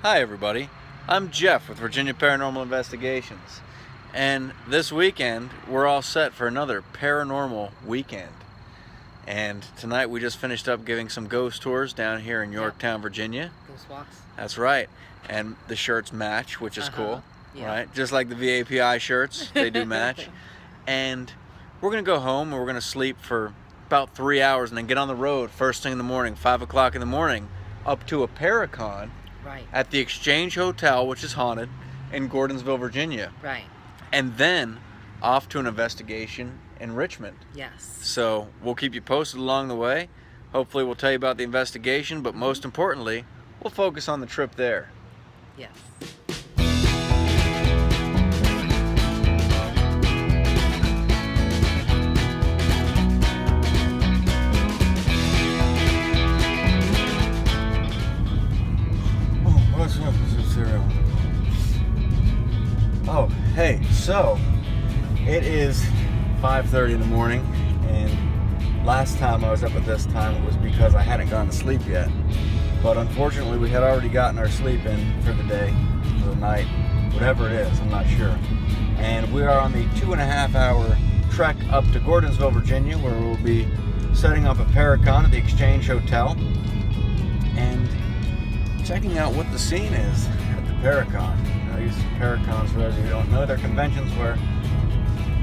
Hi everybody, I'm Jeff with Virginia Paranormal Investigations, and this weekend we're all set for another paranormal weekend. And tonight we just finished up giving some ghost tours down here in Yorktown, Virginia. Ghost walks. That's right, and the shirts match, which is cool, yeah. right? Just like the VAPI shirts, they do match. And we're gonna go home and we're gonna sleep for about 3 hours and then get on the road first thing in the morning, 5 o'clock in the morning, up to a Paracon. Right. At the Exchange Hotel, which is haunted, in Gordonsville, Virginia. Right. And then off to an investigation in Richmond. Yes. So we'll keep you posted along the way. Hopefully we'll tell you about the investigation, but most importantly, we'll focus on the trip there. Yes. Oh, hey, so it is 5:30 in the morning, and last time I was up at this time it was because I hadn't gone to sleep yet. But unfortunately we had already gotten our sleep in for the day, for the night, whatever it is, I'm not sure. And we are on the 2.5-hour trek up to Gordonsville, Virginia, where we'll be setting up a Paracon at the Exchange Hotel and checking out what the scene is at the Paracon. These Paracons, for those of you who don't know, they're conventions where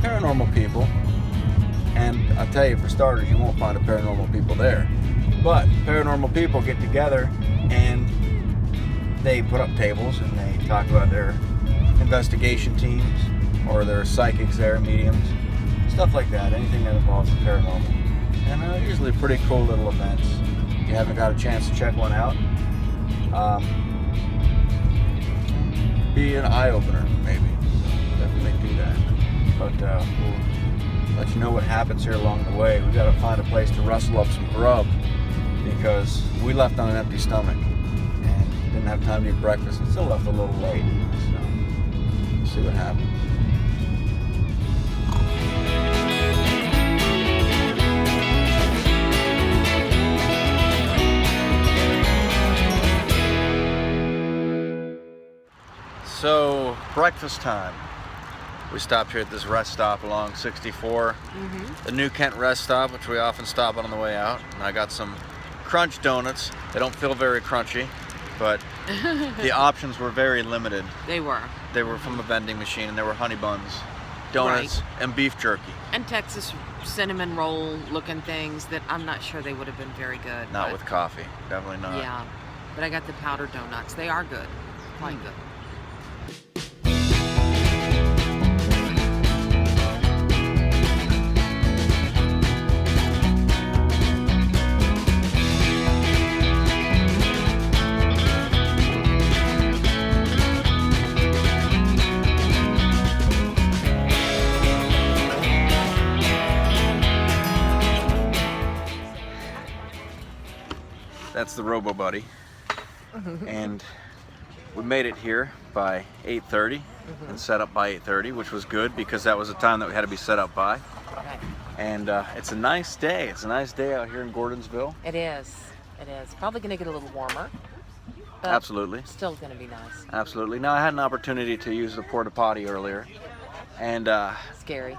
paranormal people, and I'll tell you, for starters, you won't find a paranormal people there, but paranormal people get together and they put up tables and they talk about their investigation teams or their psychics there, mediums, stuff like that, anything that involves the paranormal. And usually pretty cool little events. If you haven't got a chance to check one out, be an eye-opener, maybe. Definitely do that. But we'll let you know what happens here along the way. We got to find a place to rustle up some grub because we left on an empty stomach and didn't have time to eat breakfast and still left a little late. So we'll see what happens. So, breakfast time. We stopped here at this rest stop along 64, the New Kent rest stop, which we often stop on the way out. And I got some crunch donuts. They don't feel very crunchy, but the options were very limited. They were. They were from a vending machine, and there were honey buns, donuts, and beef jerky. And Texas cinnamon roll looking things that I'm not sure they would have been very good. Not with coffee, definitely not. Yeah, but I got the powdered donuts. They are good, quite good. That's the Robo Buddy, and we made it here by 8:30 and set up by 8:30, which was good because that was the time that we had to be set up by. Okay. And it's a nice day. It's a nice day out here in Gordonsville. It is. It is. Probably going to get a little warmer. But Absolutely. Still going to be nice. Absolutely. Now, I had an opportunity to use the porta potty earlier, and Scary.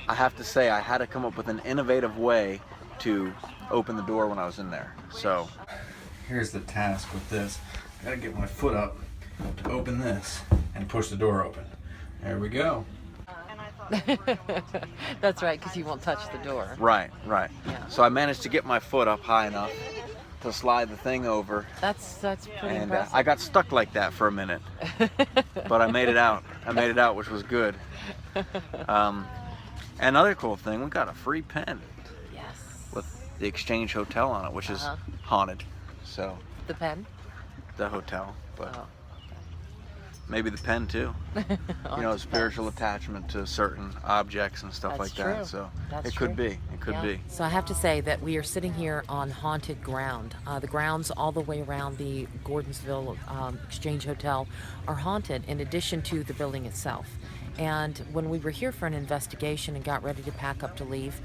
I have to say I had to come up with an innovative way to open the door when I was in there. So here's the task with this. I gotta get my foot up to open this and push the door open. There we go. That's right, because you won't touch the door. Right, right. Yeah. So I managed to get my foot up high enough to slide the thing over. That's pretty And impressive. I got stuck like that for a minute, but I made it out. I made it out, which was good. Another cool thing, we got a free pen Yes. with the Exchange Hotel on it, which is haunted. So The pen? the hotel, but Oh. maybe the pen too. You know, spiritual attachment to certain objects and stuff That's like true. that. So That's it could true. be. It could Yeah. be. So I have to say that we are sitting here on haunted ground. The grounds all the way around the Gordonsville Exchange Hotel are haunted in addition to the building itself. And when we were here for an investigation and got ready to pack up to leave,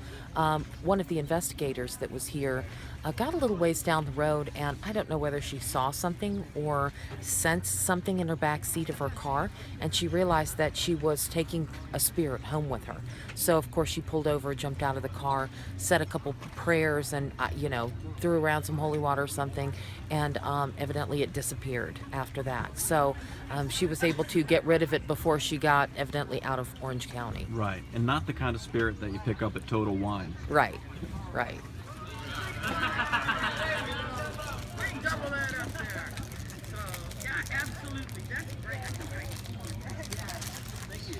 one of the investigators that was here got a little ways down the road, and I don't know whether she saw something or sensed something in her back seat of her car, and she realized that she was taking a spirit home with her. So of course she pulled over, jumped out of the car, said a couple prayers, and threw around some holy water or something, and evidently it disappeared after that. So she was able to get rid of it before she got evidently out of Orange County. Right, and not the kind of spirit that you pick up at Total Wine. Right. Double that up there. So, yeah, absolutely. That's great. Thank you.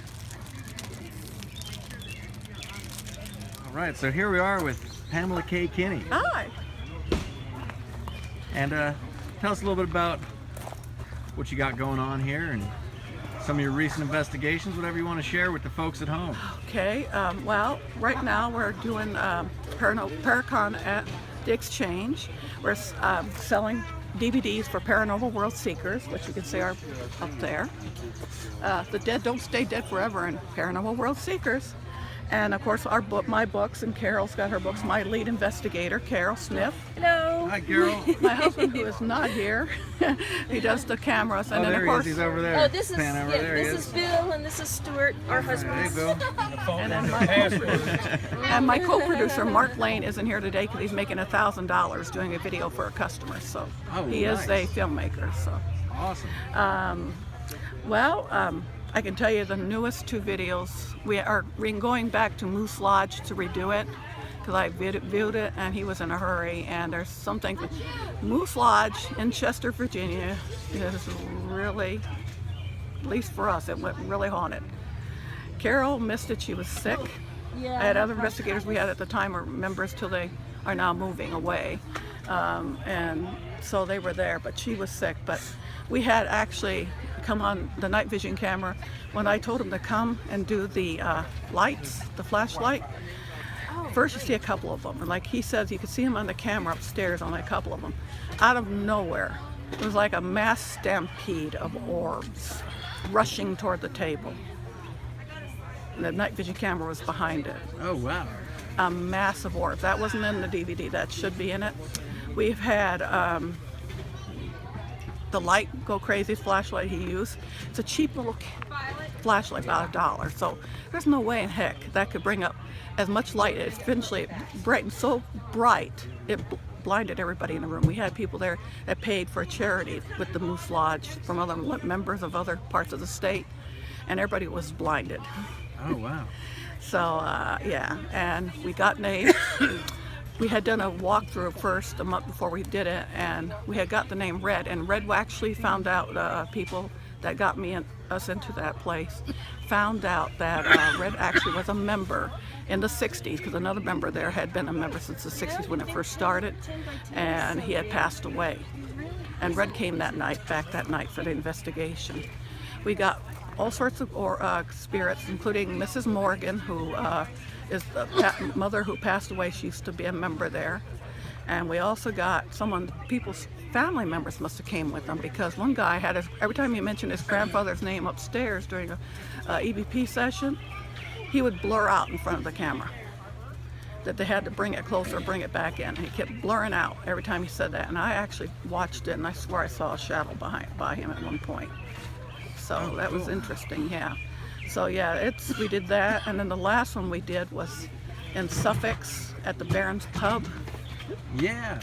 All right, so here we are with Pamela K. Kinney. Hi. And tell us a little bit about what you got going on here and some of your recent investigations, whatever you want to share with the folks at home. Okay. Well, right now we're doing Paracon at the Exchange. We're selling DVDs for Paranormal World Seekers, which you can see are up there. The dead don't stay dead forever in Paranormal World Seekers. And of course my books, and Carol's got her books, my lead investigator, Carol Smith. Hello. Hi, Carol. My husband, who is not here, he does the cameras. And then there of course, he is. He's over there. Oh, this is Pan over there he this is Bill and this is Stuart, our husbands. Hey, Bill. and then my co-producer, Mark Lane, isn't here today because he's making $1,000 doing a video for a customer. So Oh, he is nice. a filmmaker. So. Awesome. I can tell you the newest 2 videos, we're going back to Moose Lodge to redo it because I viewed it and he was in a hurry, and there's something. Moose Lodge in Chester, Virginia is really, at least for us, it went really haunted. Carol missed it, she was sick. Yeah. I had other investigators we had at the time are members till they are now moving away. And so they were there, but she was sick. But we had actually come on the night vision camera when I told them to come and do the lights, the flashlight. First you see a couple of them, and like he says, you could see them on the camera upstairs on a couple of them. Out of nowhere, it was like a mass stampede of orbs rushing toward the table. And the night vision camera was behind it. Oh, wow. A massive orb. That wasn't in the DVD. That should be in it. We've had the light go crazy flashlight he used. It's a cheap little flashlight, about $1. So there's no way in heck that could bring up as much light. It eventually brightened so bright it blinded everybody in the room. We had people there that paid for a charity with the Moose Lodge from other members of other parts of the state, and everybody was blinded. Oh, wow. So yeah, and we got names. We had done a walkthrough first a month before we did it, and we had got the name Red, and Red actually found out, people that got us into that place found out that Red actually was a member in the 60s, because another member there had been a member since the 60s when it first started, and he had passed away. And Red came back that night for the investigation. We got all sorts of spirits, including Mrs. Morgan, who is the mother who passed away. She used to be a member there. And we also got people's family members must have came with them, because one guy had every time he mentioned his grandfather's name upstairs during a EVP session, he would blur out in front of the camera. That they had to bring it closer, bring it back in. And he kept blurring out every time he said that. And I actually watched it, and I swear I saw a shadow by him at one point. So that was interesting, yeah. So yeah, we did that, and then the last one we did was in Suffolk at the Barron's Pub. Yeah.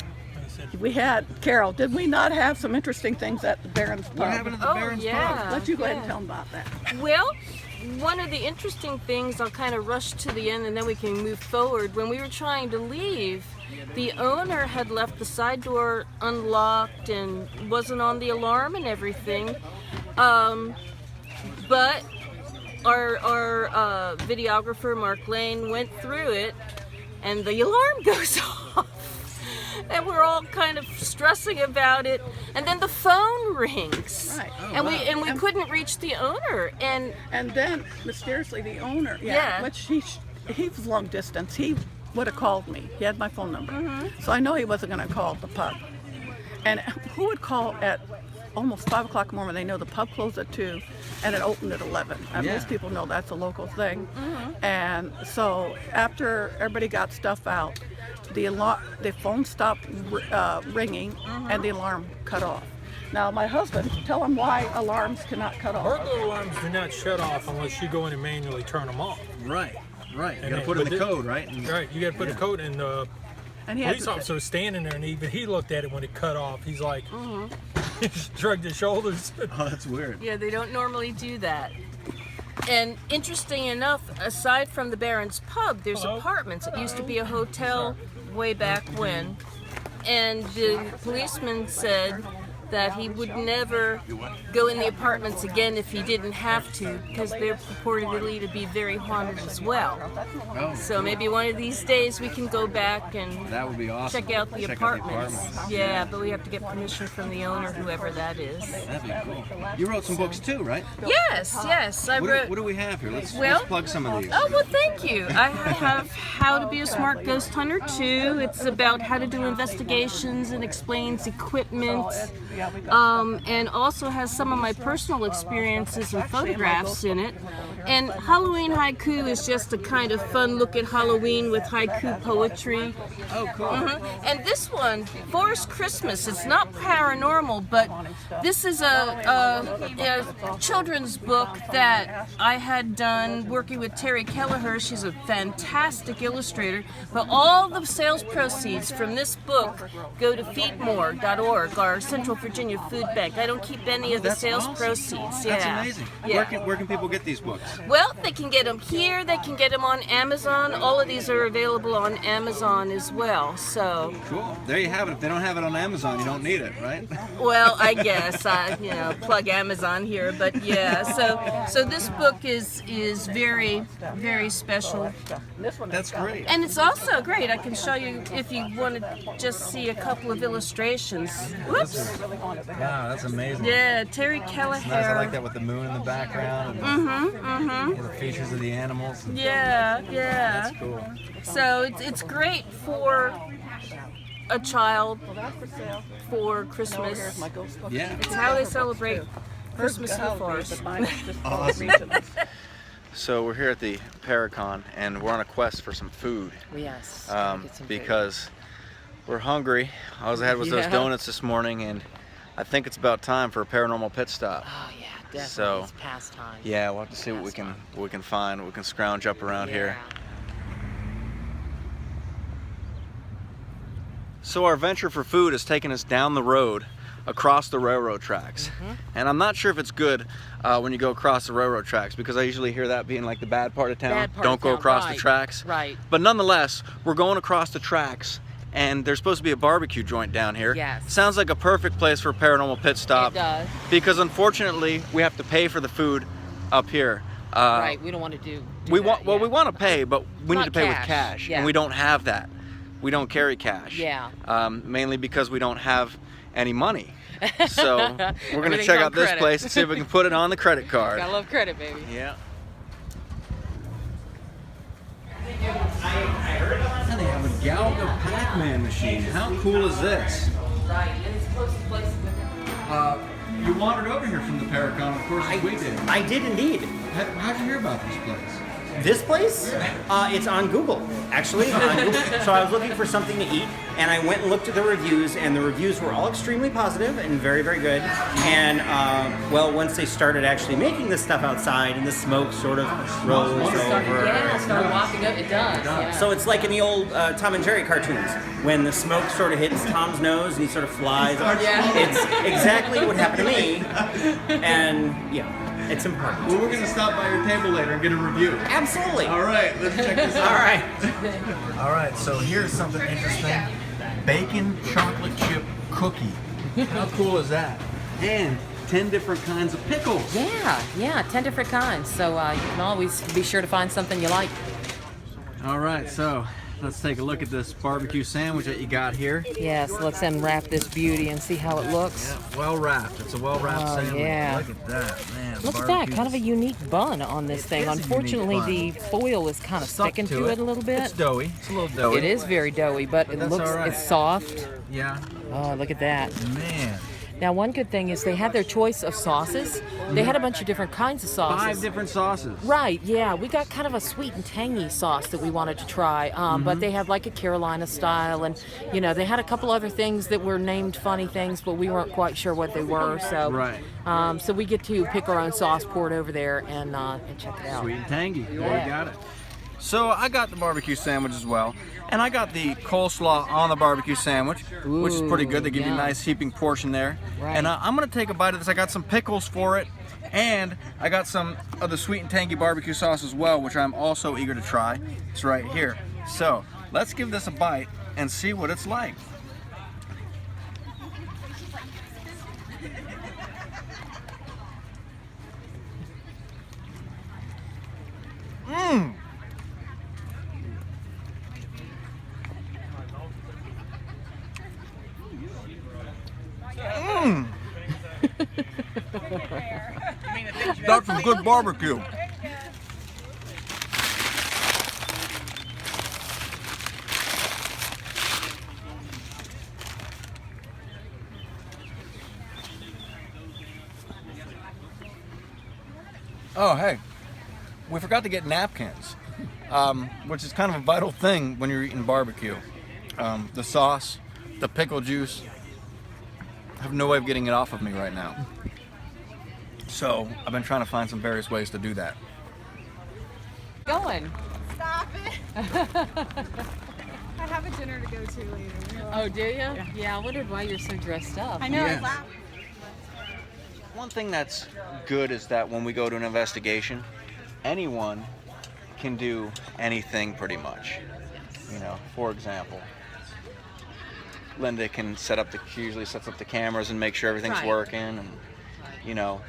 We had, Carol, did we not have some interesting things at the Barron's Pub? What happened at the Barron's Pub? Let you go ahead and tell them about that. Well, one of the interesting things, I'll kind of rush to the end and then we can move forward. When we were trying to leave, the owner had left the side door unlocked and wasn't on the alarm and everything. But our videographer, Mark Lane, went through it and the alarm goes off. And we're all kind of stressing about it, and then the phone rings, Right. and we couldn't reach the owner, and then mysteriously the owner, Yeah. which he was long distance. He would have called me. He had my phone number, Mm-hmm. so I know he wasn't going to call the pub. And who would call at almost 5 o'clock in the morning. They know the pub closed at 2 and it opened at 11. And Yeah. most people know that's a local thing. And so after everybody got stuff out, the phone stopped ringing and the alarm cut off. Now, my husband, tell him why alarms cannot cut off. Burglar alarms do not shut off unless you go in and manually turn them off. Right. You And gotta then- put in but the the- code, right? Right, you got to put the code in. The And he had police officer was standing there, and even he looked at it when it cut off. He's like, he shrugged his shoulders. Oh, that's weird. Yeah, they don't normally do that. And interesting enough, aside from the Barron's Pub, there's apartments. It used to be a hotel way back when. And the policeman said that he would never go in the apartments again if he didn't have to, because they're purportedly to be very haunted as well. Oh, So maybe one of these days we can go back and that would be awesome. check out the apartments. Yeah, but we have to get permission from the owner, whoever that is. That'd be cool. You wrote some books too, right? Yes. I wrote. What do we have here? Let's Well- plug some of these. Oh, well, thank you. I have How to Be a Smart Ghost Hunter 2. It's about how to do investigations and explains equipment. And also has some of my personal experiences and photographs in it. And Halloween Haiku is just a kind of fun look at Halloween with haiku poetry. Oh, cool. And this one, Forest Christmas, it's not paranormal, but this is a children's book that I had done working with Terry Kelleher. She's a fantastic illustrator. But all the sales proceeds from this book go to feedmore.org, our Central Virginia food bank. I don't keep any of the That's sales awesome. proceeds. That's Yeah. amazing. Yeah. Where can people get these books? Well, they can get them here. They can get them on Amazon. All of these are available on Amazon as well. So, Cool. There you have it. If they don't have it on Amazon, you don't need it, right? well, I guess I, plug Amazon here, but yeah. So this book is very, very special, That's great. and it's also great. I can show you if you want to just see a couple of illustrations. Whoops. Wow, that's amazing. Yeah, Terry Kelleher. Nice. I like that with the moon in the background and the features of the animals. Yeah. That's cool. So it's great for a child for Christmas. Yeah. It's how they celebrate Christmas in the forest. Awesome. So we're here at the Paracon, and we're on a quest for some food Yes. Get some food. because we're hungry. All I had was those Yeah. donuts this morning, and I think it's about time for a paranormal pit stop. Oh yeah, definitely. So, it's past time. Yeah, we'll have to see what we can find. We can scrounge up around here. So our venture for food has taken us down the road across the railroad tracks. And I'm not sure if it's good when you go across the railroad tracks, because I usually hear that being like the bad part of town. Bad part Don't of go town, across right, the tracks. right. But nonetheless, we're going across the tracks, and there's supposed to be a barbecue joint down here. Yes. Sounds like a perfect place for a paranormal pit stop. It does. Because unfortunately, we have to pay for the food up here. Right. We don't want to do. We that, want yeah. we want to pay, but we need Not to pay with cash, cash, yeah. and we don't have that. We don't carry cash. Yeah. Mainly because we don't have any money. So we're gonna Everything's check on out this credit. place and see if we can put it on the credit card. I love credit, baby. Yeah. And they have a Galga Pac-Man machine. How cool is this? Right, and it's close to places. You wandered over here from the Paracon, of course, as we did. I did indeed. How'd you hear about this place? This place? It's on Google, actually. On Google. So I was looking for something to eat, and I went and looked at the reviews, and the reviews were all extremely positive and very, very good. And, well, once they started actually making this stuff outside, and the smoke sort of rose over. Started wafting up. It does. Yeah. So it's like in the old Tom and Jerry cartoons, when the smoke sort of hits Tom's nose and he sort of flies. Yeah. It's exactly what happened to me, and yeah. It's important. Well, we're gonna stop by your table later and get a review. Absolutely. All right, let's check this out. All right. All right, so here's something interesting. Bacon chocolate chip cookie. How cool is that? And 10 different kinds of pickles. Yeah, 10 different kinds. So you can always be sure to find something you like. All right, so let's take a look at this barbecue sandwich that you got here. Yes, let's unwrap this beauty and see how it looks. Yeah, well wrapped. It's a well wrapped Oh, sandwich. yeah. Look at that, man. Look at that, kind of a unique bun on this thing. is a unique Unfortunately, bun. the foil is kind of Stuck sticking to it a little bit. It's doughy. It's a little doughy. It is very doughy, but it that's looks, all right. it's soft. Yeah. Oh, look at that. Man. Now, one good thing is they had their choice of sauces. They had a bunch of different kinds of sauces. 5 different sauces. Right, yeah. We got kind of a sweet and tangy sauce that we wanted to try, but they had like a Carolina style, and you know, they had a couple other things that were named funny things, but we weren't quite sure what they were. So, Right. So we get to pick our own sauce, pour it over there, and check it out. Sweet and tangy. Yeah. You got it. So I got the barbecue sandwich as well, and I got the coleslaw on the barbecue sandwich, which is pretty good. They give you a yum. nice heaping portion there. Right. And I'm gonna take a bite of this. I got some pickles for it, and I got some of the sweet and tangy barbecue sauce as well, which I'm also eager to try. It's right here. So let's give this a bite and see what it's like. Mmm. Mmm. That's some good barbecue. Oh, hey, we forgot to get napkins, which is kind of a vital thing when you're eating barbecue. The sauce, the pickle juice, I have no way of getting it off of me right now. So I've been trying to find some various ways to do that. Going. Stop it. I have a dinner to go to later. Oh, do you? Yeah, I wondered why you're so dressed up. I know. Yeah. I laugh. One thing that's good is that when we go to an investigation, anyone can do anything pretty much. You know, for example, Linda can usually sets up the cameras and make sure everything's Right. working, and you know,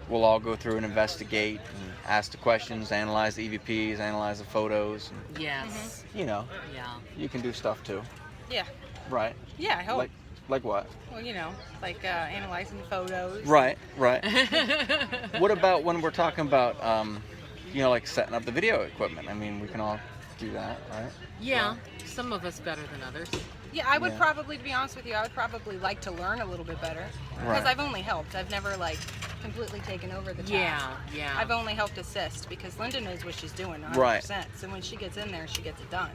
we'll all go through and investigate and ask the questions, analyze the EVPs, analyze the photos. And, Yes. you know, Yeah. you can do stuff too, Yeah. right? Yeah, I hope. Like what? Well, you know, like analyzing the photos. Right, right. What about when we're talking about, you know, like setting up the video equipment? I mean, we can all do that, right? Yeah. Some of us better than others. Yeah, I would Yeah. probably, to be honest with you, I would probably like to learn a little bit better. Because Right. I've only helped. I've never, like, completely taken over the task. Yeah. I've only helped assist because Linda knows what she's doing 100%. Right. So when she gets in there, she gets it done.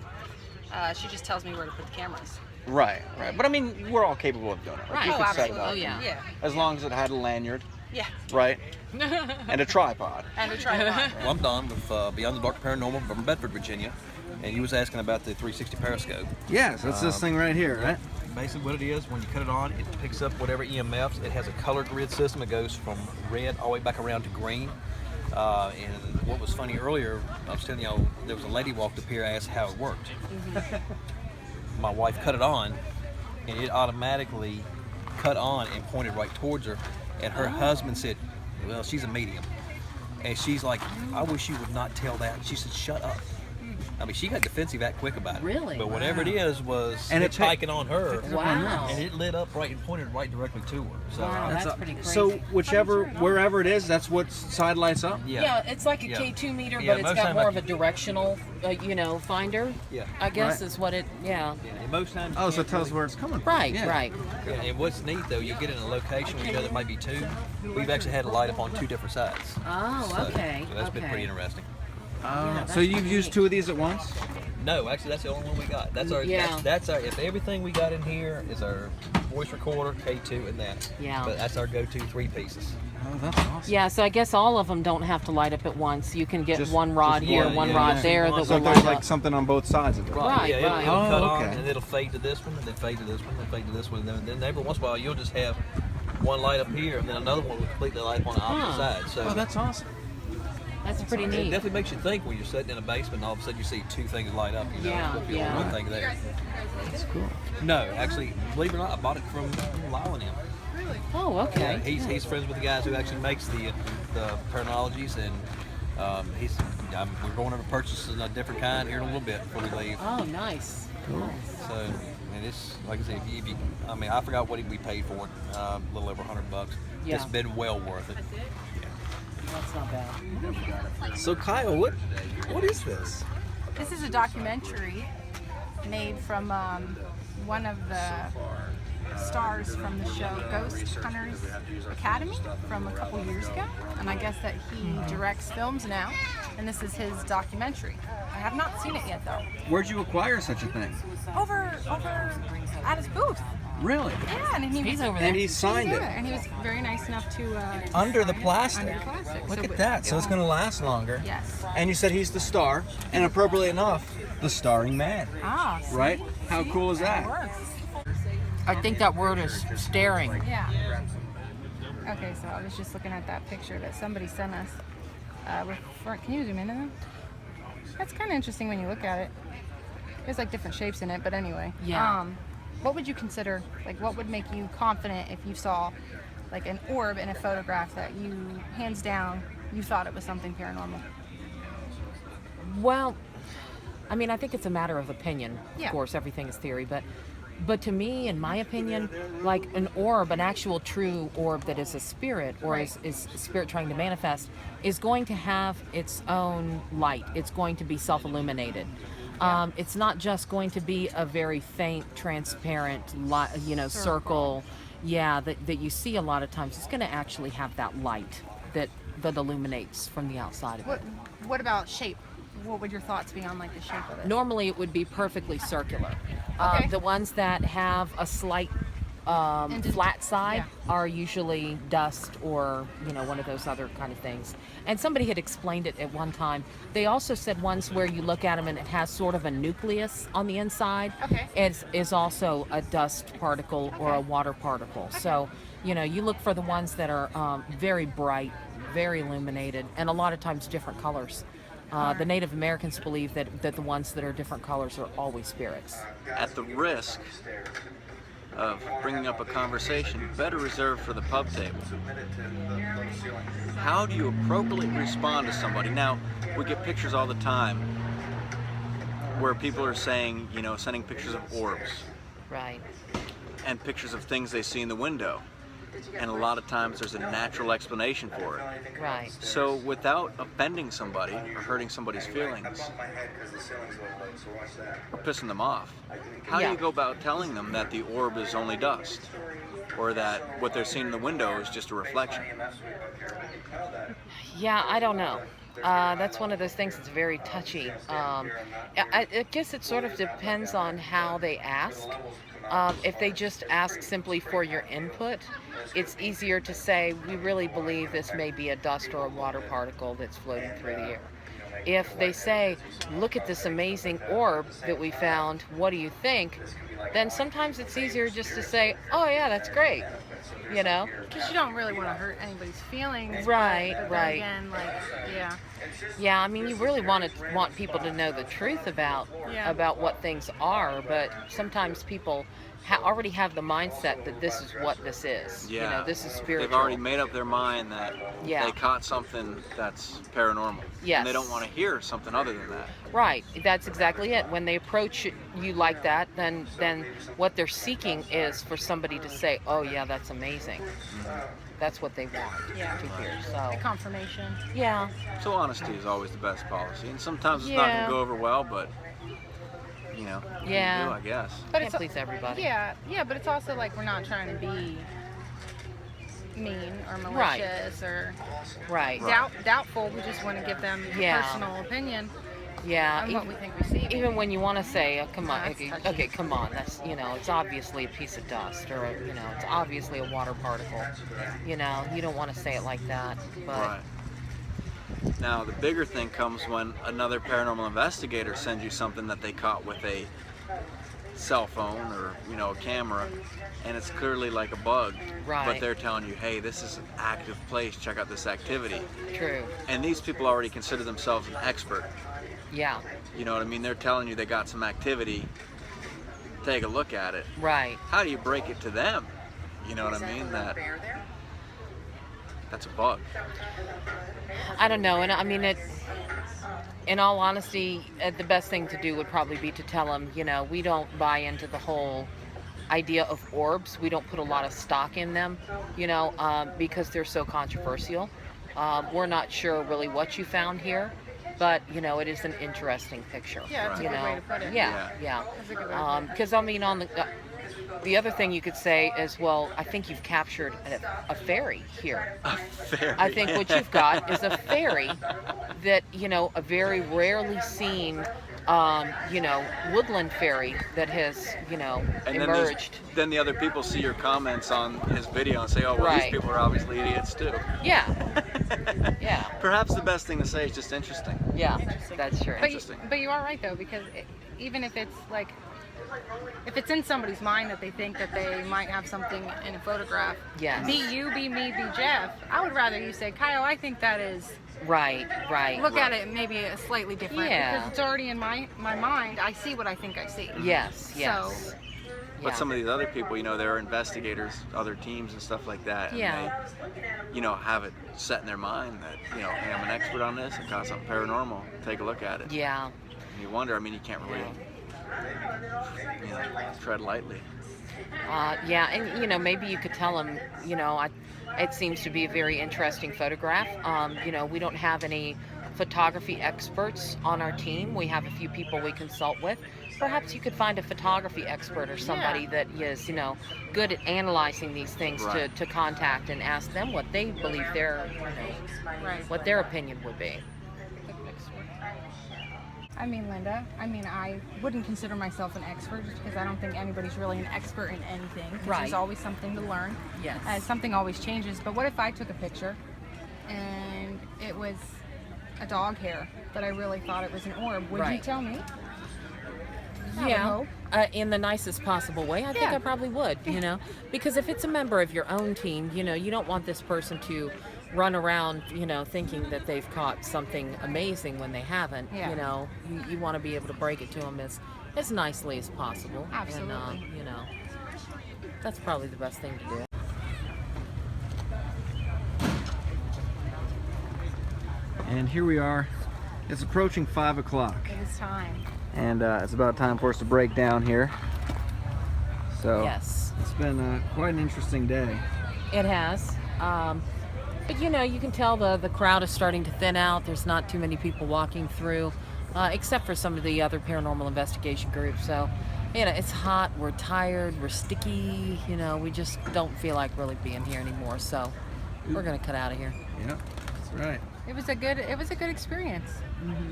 She just tells me where to put the cameras. Right, right. But I mean, we're all capable of doing it. Like, Right. you Oh, could set it absolutely. up. yeah. As long as it had a lanyard, Yeah. right? And a tripod. And a tripod. Well, I'm Don with Beyond the Dark Paranormal from Bedford, Virginia, and you was asking about the 360 Periscope. Yes, that's this thing right here, right? Basically what it is, when you cut it on, it picks up whatever EMFs. It has a color grid system. It goes from red all the way back around to green. And what was funny earlier, I was telling y'all, there was a lady walked up here and asked how it worked. My wife cut it on, and it automatically cut on and pointed right towards her. And her husband said, well, she's a medium. And she's like, I wish you would not tell that. She said, shut up. I mean, she got defensive that quick about it. Really? But whatever it is was And it's hiking on her. Wow. And it lit up right and pointed right directly to her. So Wow, that's pretty crazy. So wherever it is, that's what side lights up? Yeah, it's like a Yeah. K2 meter, Yeah, but it's most got time more I- of a directional, finder. Yeah. I guess Right. is what it. Yeah. Yeah, and most times you Oh, so can't it tells really- where it's coming from. Right. Yeah. Right. Yeah, and what's neat though, you get in a location where you know there might be two. We've actually had it light up on two different sides. Oh, So- okay. So that's been pretty okay. interesting. So you've used 2 of these at once? No, actually that's the only one we got. That's our Yeah. that's our if everything we got in here is our voice recorder, K2 and that. Yeah. But that's our go-to 3 pieces. Oh, that's awesome. Yeah, so I guess all of them don't have to light up at once. You can get Just- one rod just here, one, one yeah, rod yeah. there So that So will there's light like up. something on both sides of it. Right, Yeah, it'll right. cut Oh, on okay. and it'll fade to this one, and then fade to this one, then fade to this one, and then every once in a while you'll just have one light up here, and then another one will completely light up on the opposite side. So Oh, that's awesome. That's pretty it neat. definitely makes you think when you're sitting in a basement and all of a sudden you see 2 things light up. You know, Yeah, there'll be yeah. one thing there. That's cool. No, actually, believe it or not, I bought it from Lyle and him. Oh, okay. Yeah, he's friends with the guys who actually makes the Paranologies, and we're going over purchasing a different kind here in a little bit before we leave. Oh, nice. So, and it's like I said, I mean, I forgot what we paid for it, a little over $100. Yeah. It's been well worth it. That's not bad. So Kyle, what is this? This is a documentary made from one of the stars from the show Ghost Hunters Academy from a couple years ago, and I guess that he directs films now, and this is his documentary. I have not seen it yet though. Where'd you acquire such a thing? Over at his booth. Really? Yeah, and He's over there. And he signed it. And he was very nice enough to Under the sign it. plastic. Under the plastic. Look So at that. So it's going to last longer. Yes. And you said he's the star, and appropriately enough, the starring man. Ah, see? Right? How See? cool is that? Works. I think that word is staring. Yeah. Okay, so I was just looking at that picture that somebody sent us. Can you zoom in on that? That's kind of interesting when you look at it. There's like different shapes in it, but anyway. Yeah. What would you consider, like what would make you confident if you saw like an orb in a photograph that you, hands down, you thought it was something paranormal? Well, I mean, I think it's a matter of opinion. Yeah. Of course, everything is theory, but to me, in my opinion, like an orb, an actual true orb that is a spirit or Right. is a spirit trying to manifest, is going to have its own light. It's going to be self-illuminated. It's not just going to be a very faint, transparent, circle. Yeah, that you see a lot of times. It's going to actually have that light that illuminates from the outside of it. What about shape? What would your thoughts be on like the shape of it? Normally, it would be perfectly circular. Okay. The ones that have a slight flat side are usually dust or one of those other kind of things. And somebody had explained it at one time. They also said ones where you look at them and it has sort of a nucleus on the inside. Okay. Is also a dust particle or a water particle. Okay. So you look for the ones that are very bright, very illuminated, and a lot of times different colors. The Native Americans believe that the ones that are different colors are always spirits. At the risk of bringing up a conversation better reserved for the pub table, how do you appropriately respond to somebody? Now, we get pictures all the time where people are saying, sending pictures of orbs. Right. And pictures of things they see in the window. And a lot of times there's a natural explanation for it. Right. So without offending somebody or hurting somebody's feelings or pissing them off, how do you go about telling them that the orb is only dust? Or that what they're seeing in the window is just a reflection? Yeah, I don't know. That's one of those things that's very touchy. I guess it sort of depends on how they ask. If they just ask simply for your input, it's easier to say, we really believe this may be a dust or a water particle that's floating through the air. If they say, look at this amazing orb that we found, what do you think? Then sometimes it's easier just to say, oh yeah, that's great. Because you don't really want to hurt anybody's feelings. Right, but then right. Again, yeah. Yeah, I mean, you really want people to know the truth about what things are, but sometimes people already have the mindset that this is what this is. Yeah. This is spiritual. They've already made up their mind that they caught something that's paranormal. Yes. And they don't want to hear something other than that. Right. That's exactly it. When they approach you like that, then what they're seeking is for somebody to say, oh yeah, that's amazing. That's what they want to hear. So The confirmation. Yeah. So honesty is always the best policy. And sometimes it's not going to go over well, but what do you do, I guess. But Can't please everybody. Yeah, but it's also like we're not trying to be mean or malicious or doubtful. We just want to give them a personal opinion. Yeah, on what we think we see. Even when you want to say, oh, come on, okay, come on, that's, it's obviously a piece of dust, or, it's obviously a water particle. You don't want to say it like that, but. Right. Now, the bigger thing comes when another paranormal investigator sends you something that they caught with a cell phone or, a camera, and it's clearly like a bug. Right. But they're telling you, hey, this is an active place, check out this activity. True. And these people already consider themselves an expert. Yeah. You know what I mean? They're telling you they got some activity, take a look at it. Right. How do you break it to them? You know what I mean? That's a bug. I don't know, and I mean it. In all honesty, the best thing to do would probably be to tell them, we don't buy into the whole idea of orbs. We don't put a lot of stock in them, because they're so controversial. We're not sure really what you found here, but it is an interesting picture. Yeah, that's a good way to put it. Yeah. That's a good way to put it. Because I mean, The other thing you could say is, well, I think you've captured a fairy here. A fairy. I think what you've got is a fairy that, you know, a very rarely seen, you know, woodland fairy that has, you know, and emerged. Then the other people see your comments on his video and say, oh, well, Right. these people are obviously idiots too. Yeah. Yeah. Perhaps the best thing to say is just interesting. Yeah, that's true. But you are right though, because even if it's like, if it's in somebody's mind that they think that they might have something in a photograph, Yes. be you, be me, be Jeff, I would rather you say, Kyle, I think that is. Right. Look at it maybe a slightly different, Yeah. because it's already in my mind. I see what I think I see. Yes. So, But some of these other people, you know, they're investigators, other teams and stuff like that. And Yeah. they, you know, have it set in their mind that, you know, hey, I'm an expert on this. I caught something paranormal. Take a look at it. Yeah. And you wonder, I mean, you can't really, you know, tread lightly. Yeah, and you know, maybe you could tell them, you know, it seems to be a very interesting photograph. You know, we don't have any photography experts on our team. We have a few people we consult with. Perhaps you could find a photography expert or somebody that is, you know, good at analyzing these things Right. to contact and ask them what they believe their, you know, what their opinion would be. I mean, Linda, I wouldn't consider myself an expert just because I don't think anybody's really an expert in anything. 'Cause Right. There's always something to learn. Yes. And something always changes. But what if I took a picture and it was a dog hair that I really thought it was an orb? Would you Right. tell me? I would Yeah, hope. in the nicest possible way. I think Yeah. I probably would, you know, because if it's a member of your own team, you know, you don't want this person to run around, you know, thinking that they've caught something amazing when they haven't. Yeah. You know, you want to be able to break it to them as nicely as possible. Absolutely. And, you know, that's probably the best thing to do. And here we are. It's approaching 5 o'clock. It is time. And it's about time for us to break down here. So Yes. it's been quite an interesting day. It has. But you know, you can tell the crowd is starting to thin out. There's not too many people walking through, except for some of the other paranormal investigation groups. So, you know, it's hot, we're tired, we're sticky, you know, we just don't feel like really being here anymore. So we're gonna cut out of here. Yep, that's right. It was a good experience.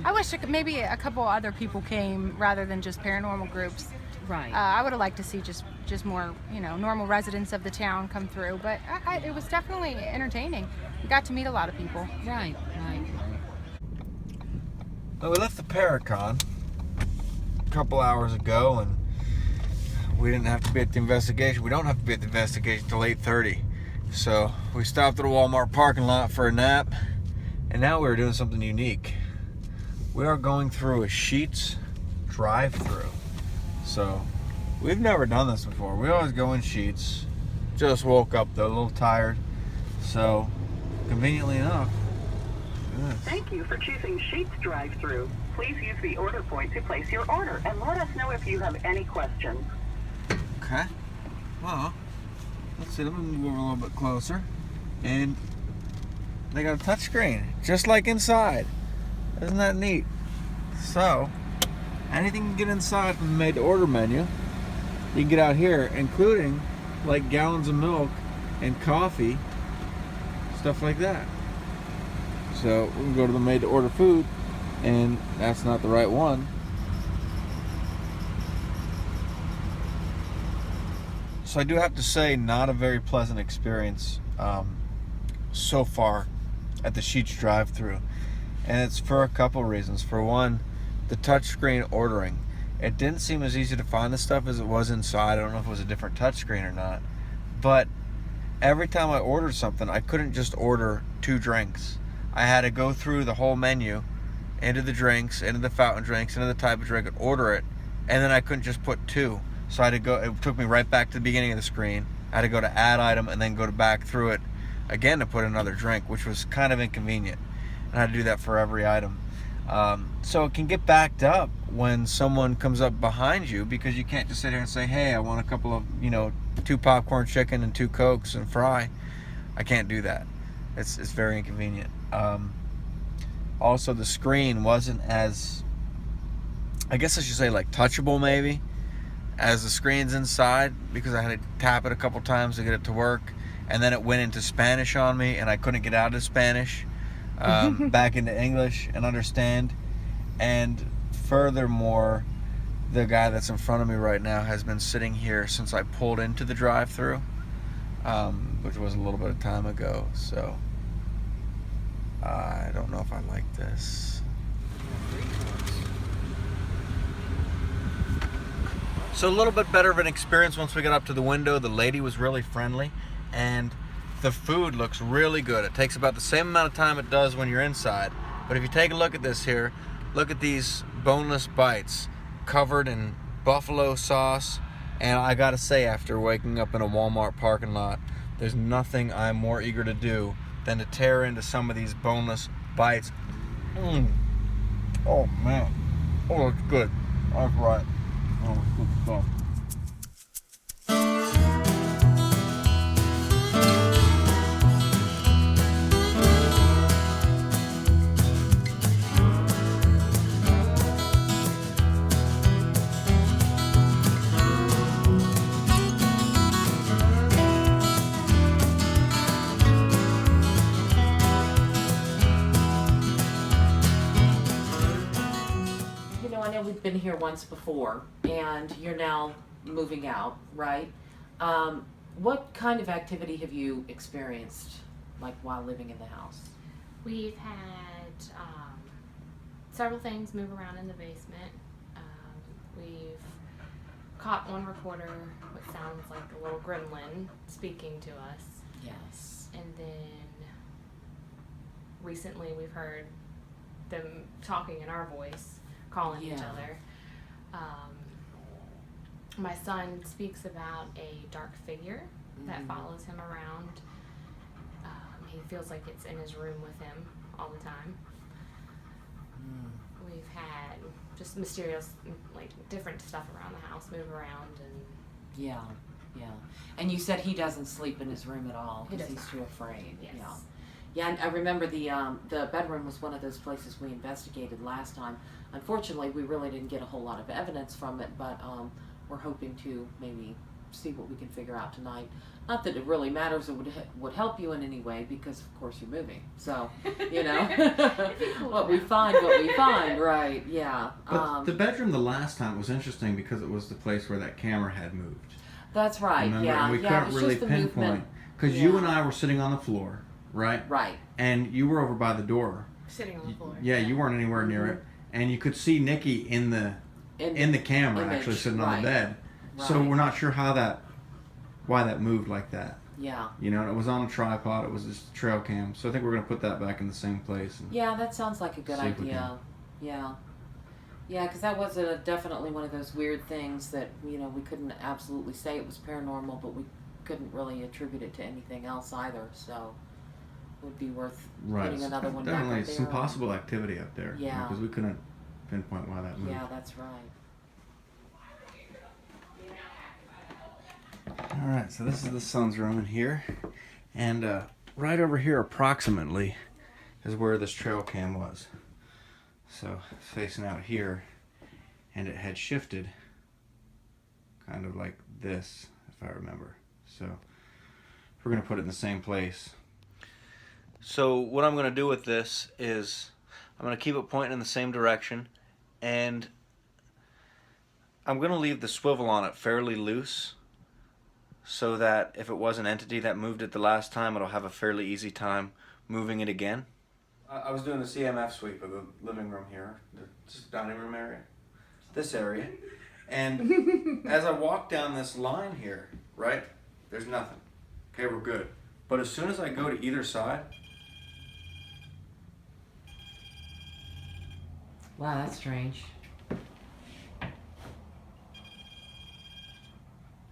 I wish maybe a couple other people came rather than just paranormal groups. Right. I would have liked to see just more, you know, normal residents of the town come through, but it was definitely entertaining. We got to meet a lot of people. Right. Well, we left the Paracon a couple hours ago, and we didn't have to be at the investigation. We don't have to be at the investigation till 8:30. So we stopped at a Walmart parking lot for a nap, and now we're doing something unique. We are going through a Sheetz drive-through. So we've never done this before. We always go in Sheetz. Just woke up though, a little tired. So conveniently enough, look at this. Thank you for choosing Sheetz drive-through. Please use the order point to place your order and let us know if you have any questions. Okay. Well, let's see. Let me move over a little bit closer. And they got a touch screen, just like inside. Isn't that neat? So, anything you can get inside from the made-to-order menu, you can get out here, including like gallons of milk and coffee, stuff like that. So we can go to the made-to-order food, and that's not the right one. So I do have to say, not a very pleasant experience so far at the Sheetz drive-thru, and it's for a couple reasons. For one, the touchscreen ordering. It didn't seem as easy to find the stuff as it was inside. I don't know if it was a different touchscreen or not, but every time I ordered something, I couldn't just order 2 drinks. I had to go through the whole menu, into the drinks, into the fountain drinks, into the type of drink, and order it, and then I couldn't just put 2. So I had to go, it took me right back to the beginning of the screen. I had to go to add item and then go back through it again to put another drink, which was kind of inconvenient. And I had to do that for every item. So it can get backed up when someone comes up behind you, because you can't just sit here and say, hey, I want a couple of, 2 popcorn chicken and 2 Cokes and fry. I can't do that. It's very inconvenient. Also, the screen wasn't as, I guess I should say, like touchable maybe as the screen's inside because I had to tap it a couple times to get it to work, and then it went into Spanish on me and I couldn't get out of Spanish back into English and understand. And furthermore, the guy that's in front of me right now has been sitting here since I pulled into the drive-thru, which was a little bit of time ago, so I don't know if I like this. So a little bit better of an experience once we got up to the window. The lady was really friendly, and the food looks really good. It takes about the same amount of time it does when you're inside, but if you take a look at this here, look at these boneless bites covered in buffalo sauce, and I gotta say, after waking up in a Walmart parking lot, there's nothing I'm more eager to do than to tear into some of these boneless bites. Oh man, oh, it's good. That's right. Oh, good stuff. I know we've been here once before, and you're now moving out, right? What kind of activity have you experienced, like while living in the house? We've had several things move around in the basement. We've caught on recorder what sounds like a little gremlin speaking to us. Yes. And then recently we've heard them talking in our voice, calling each other. My son speaks about a dark figure that follows him around. He feels like it's in his room with him all the time. We've had just mysterious, like, different stuff around the house move around, and yeah. And you said he doesn't sleep in his room at all because he's too afraid. Yes. Yeah, and I remember the bedroom was one of those places we investigated last time. Unfortunately, we really didn't get a whole lot of evidence from it, but we're hoping to maybe see what we can figure out tonight. Not that it really matters or would help you in any way, because of course you're moving. So, you know, what we find, right? Yeah. But the bedroom the last time was interesting because it was the place where that camera had moved. That's right. Remember? Yeah. And we couldn't really pinpoint because you and I were sitting on the floor, right? Right. And you were over by the door. Sitting on the floor. Yeah, you weren't anywhere near it, and you could see Nikki in the camera image, actually sitting on the bed. So we're not sure why that moved like that. Yeah. You know, it was on a tripod. It was just a trail cam. So I think we're gonna put that back in the same place. And yeah, that sounds like a good idea. Yeah. Yeah, because that was definitely one of those weird things that, you know, we couldn't absolutely say it was paranormal, but we couldn't really attribute it to anything else either. So it would be worth putting another one back up there. Definitely some possible activity up there. Yeah. Because we couldn't pinpoint why that moved. Yeah, that's right. Alright, so this is the son's room in here, and right over here approximately is where this trail cam was. So it's facing out here, and it had shifted kind of like this, if I remember. So we're going to put it in the same place. So what I'm going to do with this is I'm going to keep it pointing in the same direction, and I'm going to leave the swivel on it fairly loose, so that if it was an entity that moved it the last time, it'll have a fairly easy time moving it again. I was doing the CMF sweep of the living room here, the dining room area, this area, and as I walk down this line here, right, there's nothing. Okay, we're good. But as soon as I go to either side, wow, that's strange.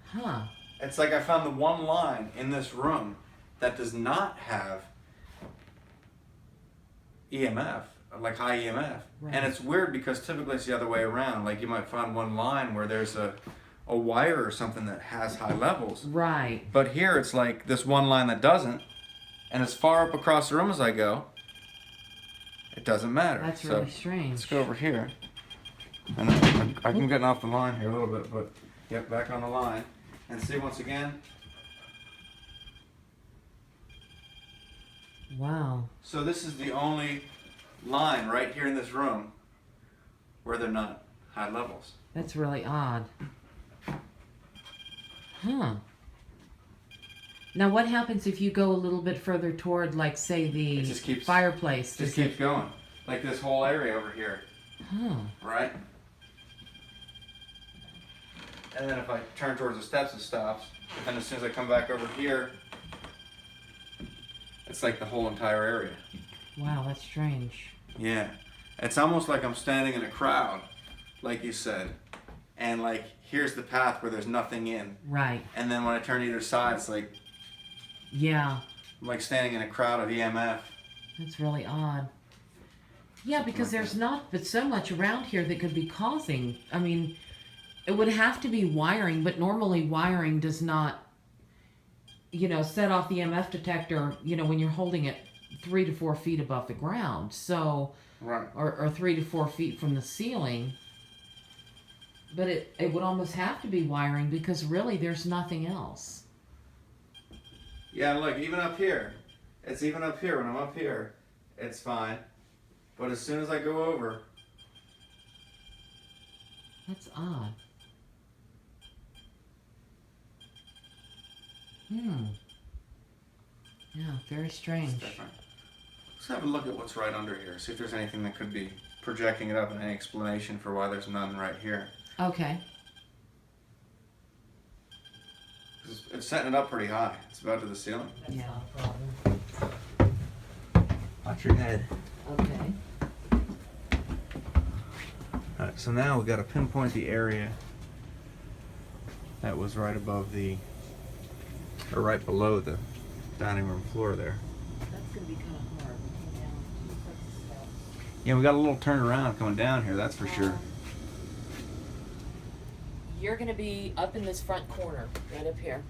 Huh. it's like I found the one line in this room that does not have EMF, like high EMF. Right. And it's weird because typically it's the other way around. Like you might find one line where there's a wire or something that has high levels. Right. But here it's like this one line that doesn't, and as far up across the room as I go, it doesn't matter. That's so really strange. Let's go over here. And I'm getting off the line here a little bit, but Yep, back on the line. And see once again. Wow. So this is the only line right here in this room where they're not high levels. That's really odd. Huh. Now what happens if you go a little bit further toward, like, say, the fireplace? Just keeps going. Like this whole area over here. Huh. Right? And then if I turn towards the steps, it stops. But then as soon as I come back over here, it's like the whole entire area. Wow, that's strange. Yeah. It's almost like I'm standing in a crowd, like you said. And like, here's the path where there's nothing in. Right. And then when I turn either side, it's like... Yeah. I'm like standing in a crowd of EMF. That's really odd. Yeah, because there's not but so much around here that could be causing... I mean, it would have to be wiring, but normally wiring does not, you know, set off the EMF detector, you know, when you're holding it 3 to 4 feet above the ground. So... Right. Or 3 to 4 feet from the ceiling. But it would almost have to be wiring because really there's nothing else. Yeah, look, even up here. It's even up here. When I'm up here, it's fine. But as soon as I go over... That's odd. Yeah, very strange. Let's have a look at what's right under here. See if there's anything that could be projecting it up and any explanation for why there's none right here. Okay. It's setting it up pretty high. It's about to the ceiling. Yeah. Watch your head. Okay. Alright, so now we've got to pinpoint the area that was right above the, or right below the dining room floor there. That's going to be kind of hard. Yeah, we got a little turnaround coming down here, that's for sure. You're going to be up in this front corner, right up here.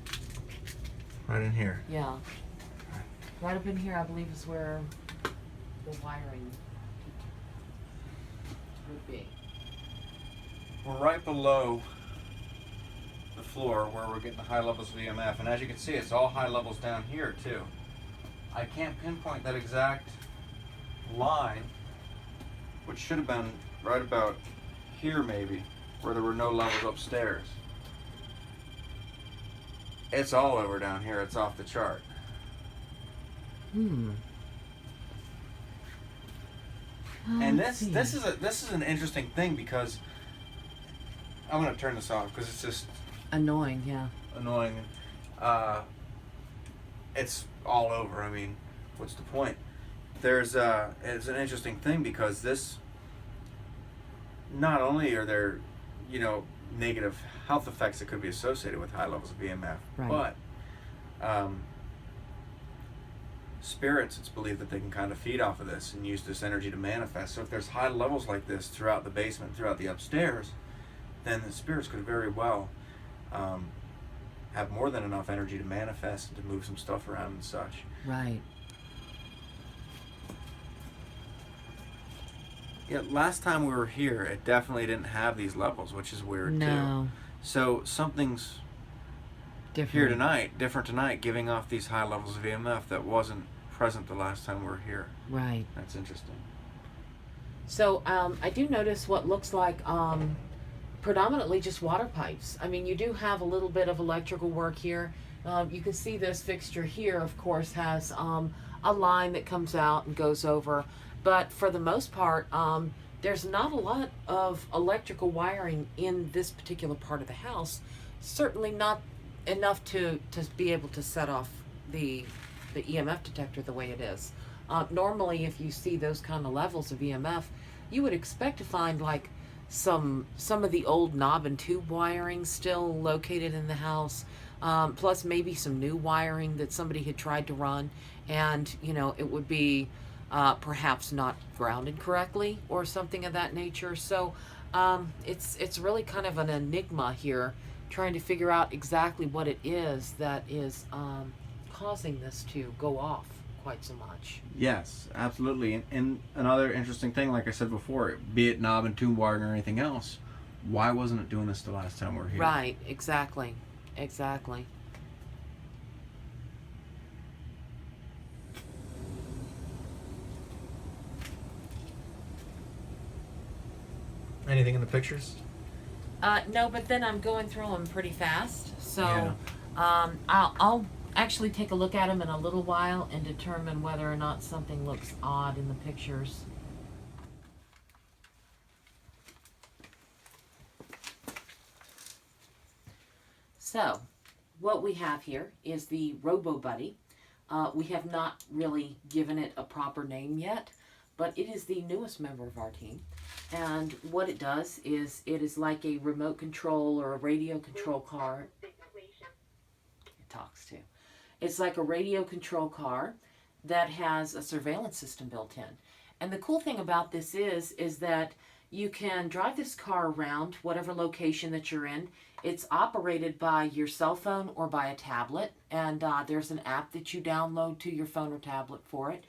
Right in here. Yeah. Right up in here, I believe, is where the wiring would be. We're right below the floor where we're getting the high levels of EMF, and as you can see, it's all high levels down here too. I can't pinpoint that exact line, which should have been right about here maybe, where there were no levels upstairs. It's all over down here. It's off the chart. And this is an interesting thing because I'm gonna turn this off because it's just annoying. Yeah. Annoying. It's all over. I mean, what's the point? It's an interesting thing because this. Not only are there, you know, negative health effects that could be associated with high levels of EMF, right. but spirits, it's believed that they can kind of feed off of this and use this energy to manifest. So if there's high levels like this throughout the basement, throughout the upstairs, then the spirits could very well have more than enough energy to manifest and to move some stuff around and such. Right. Yeah, last time we were here, it definitely didn't have these levels, which is weird too. So something's here tonight, different tonight, giving off these high levels of EMF that wasn't present the last time we were here. Right. That's interesting. So I do notice what looks like predominantly just water pipes. I mean, you do have a little bit of electrical work here. You can see this fixture here, of course, has a line that comes out and goes over. But for the most part, there's not a lot of electrical wiring in this particular part of the house. Certainly not enough to be able to set off the EMF detector the way it is. Normally, if you see those kind of levels of EMF, you would expect to find like some of the old knob and tube wiring still located in the house, plus maybe some new wiring that somebody had tried to run, and you know, it would be perhaps not grounded correctly or something of that nature. So it's really kind of an enigma here, trying to figure out exactly what it is that is causing this to go off quite so much. Yes, absolutely. And another interesting thing, like I said before, be it knob and tube wiring or anything else, why wasn't it doing this the last time we were here? Right, exactly. Exactly. Anything in the pictures? No, but then I'm going through them pretty fast. So Yeah. I'll actually take a look at them in a little while and determine whether or not something looks odd in the pictures. So, what we have here is the Robo Buddy. We have not really given it a proper name yet, but it is the newest member of our team. And what it does is it is like a remote control or a radio control car. It talks too. It's like a radio control car that has a surveillance system built in. And the cool thing about this is that you can drive this car around whatever location that you're in. It's operated by your cell phone or by a tablet, and there's an app that you download to your phone or tablet for it.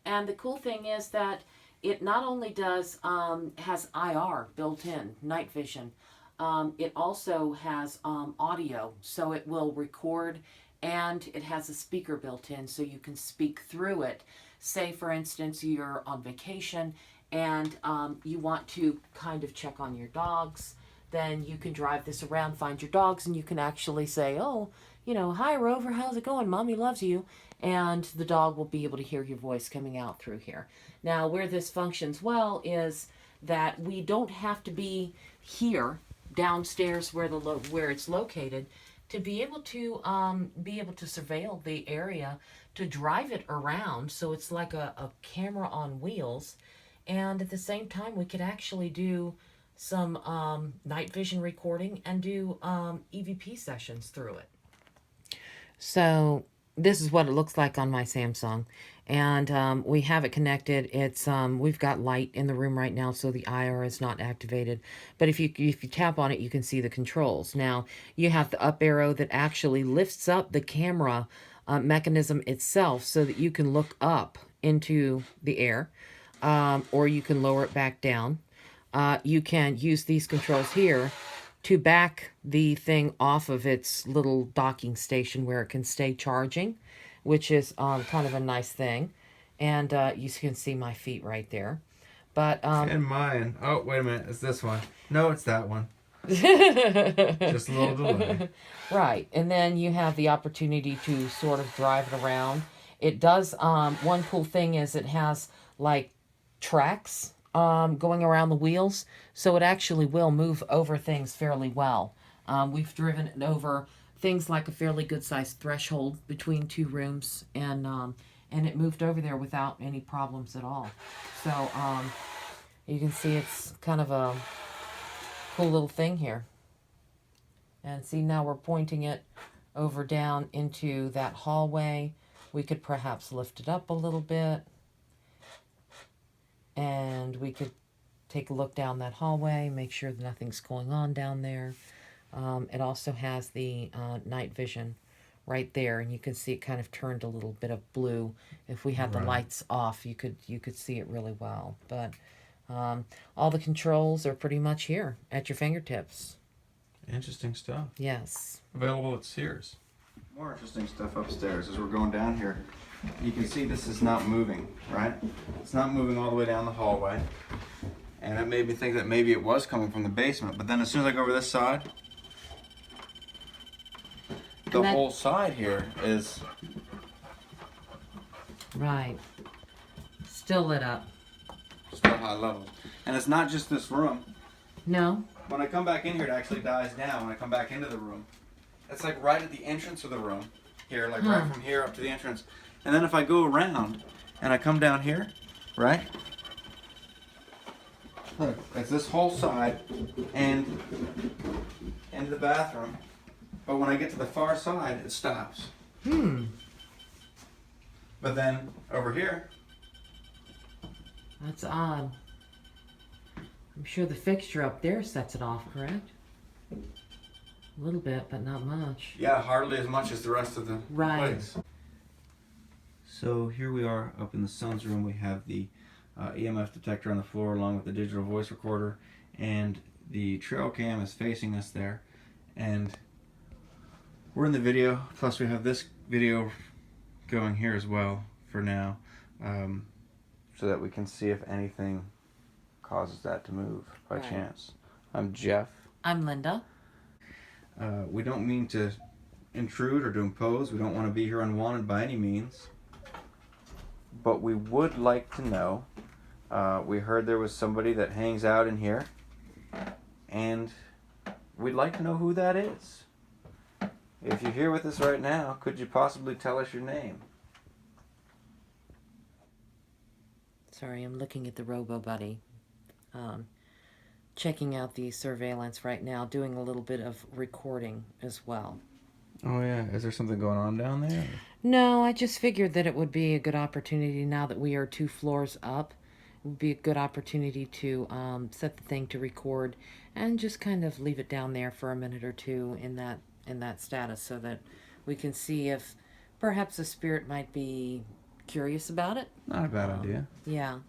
And the cool thing is that it not only does has IR built in, night vision. It also has audio, so it will record, and it has a speaker built in, so you can speak through it. Say, for instance, you're on vacation and you want to kind of check on your dogs, then you can drive this around, find your dogs, and you can actually say, oh, you know, hi Rover, how's it going? Mommy loves you. And the dog will be able to hear your voice coming out through here. Now, where this functions well is that we don't have to be here downstairs where it's located to be able to surveil the area, to drive it around. So it's like a camera on wheels. And at the same time, we could actually do some night vision recording and do EVP sessions through it. So this is what it looks like on my Samsung, and we have it connected. It's we've got light in the room right now, so the IR is not activated. But if you tap on it, you can see the controls. Now you have the up arrow that actually lifts up the camera mechanism itself, so that you can look up into the air, or you can lower it back down. You can use these controls here to back the thing off of its little docking station where it can stay charging, which is kind of a nice thing. And you can see my feet right there. But and mine. Oh, wait a minute. It's this one. No, it's that one. Just a little delay. Right. And then you have the opportunity to sort of drive it around. It does, one cool thing is it has like tracks going around the wheels, so it actually will move over things fairly well. We've driven it over things like a fairly good sized threshold between two rooms, and it moved over there without any problems at all. So you can see it's kind of a cool little thing here. And see, now we're pointing it over down into that hallway. We could perhaps lift it up a little bit, and we could take a look down that hallway, make sure that nothing's going on down there. It also has the night vision right there, and you can see it kind of turned a little bit of blue. If we had the lights off, you could see it really well. But all the controls are pretty much here at your fingertips. Interesting stuff. Yes. Available at Sears. More interesting stuff upstairs as we're going down here. You can see this is not moving, right? It's not moving all the way down the hallway. And it made me think that maybe it was coming from the basement. But then as soon as I go over this side, the whole side here is... Right. Still lit up. Still high level. And it's not just this room. No. When I come back in here, it actually dies down when I come back into the room. It's like right at the entrance of the room. Here, like right from here up to the entrance. And then if I go around and I come down here, right? Look, it's this whole side and into the bathroom. But when I get to the far side, it stops. But then over here. That's odd. I'm sure the fixture up there sets it off, correct? A little bit, but not much. Yeah, hardly as much as the rest of the place. So here we are up in the son's room. We have the EMF detector on the floor along with the digital voice recorder, and the trail cam is facing us there, and we're in the video, plus we have this video going here as well for now, so that we can see if anything causes that to move by Right. chance. I'm Jeff. I'm Linda. We don't mean to intrude or to impose. We don't want to be here unwanted by any means. But we would like to know, we heard there was somebody that hangs out in here, and we'd like to know who that is. If you're here with us right now, could you possibly tell us your name? Sorry, I'm looking at the Robo Buddy. Checking out the surveillance right now, doing a little bit of recording as well. Oh yeah, is there something going on down there? No, I just figured that it would be a good opportunity now that we are 2 floors up. It would be a good opportunity to set the thing to record and just kind of leave it down there for a minute or two in that status so that we can see if perhaps the spirit might be curious about it. Not a bad idea. Yeah.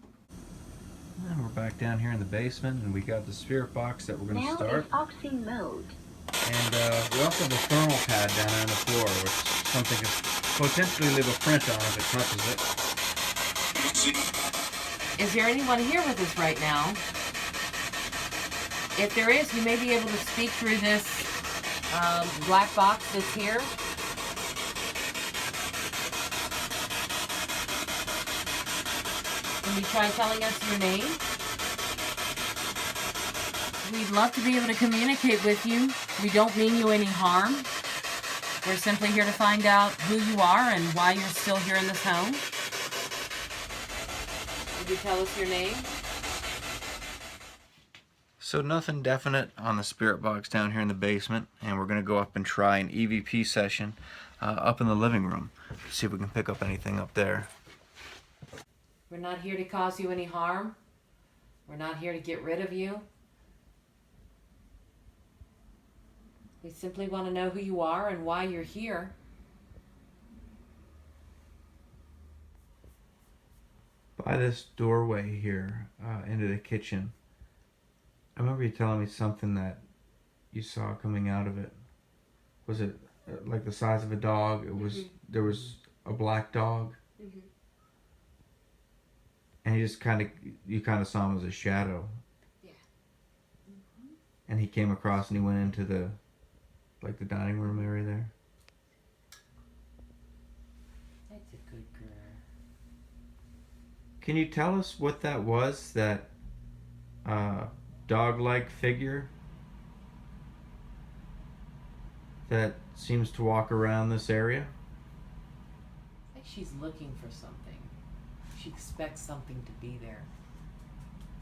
Well, we're back down here in the basement, and we got the spirit box that we're going to start. Oxy mode. And we also have a thermal pad down on the floor, which something could potentially leave a print on if it touches it. Is there anyone here with us right now? If there is, you may be able to speak through this black box that's here. Can you try telling us your name? We'd love to be able to communicate with you. We don't mean you any harm. We're simply here to find out who you are and why you're still here in this home. Would you tell us your name? So nothing definite on the spirit box down here in the basement, and we're going to go up and try an EVP session up in the living room. See if we can pick up anything up there. We're not here to cause you any harm. We're not here to get rid of you. We simply want to know who you are and why you're here. By this doorway here into the kitchen, I remember you telling me something that you saw coming out of it. Was it like the size of a dog? It was. There was a black dog. And you kind of saw him as a shadow. Yeah. And he came across and he went into the dining room area there. That's a good girl. Can you tell us what that was, that dog-like figure that seems to walk around this area? I think she's looking for something. She expects something to be there.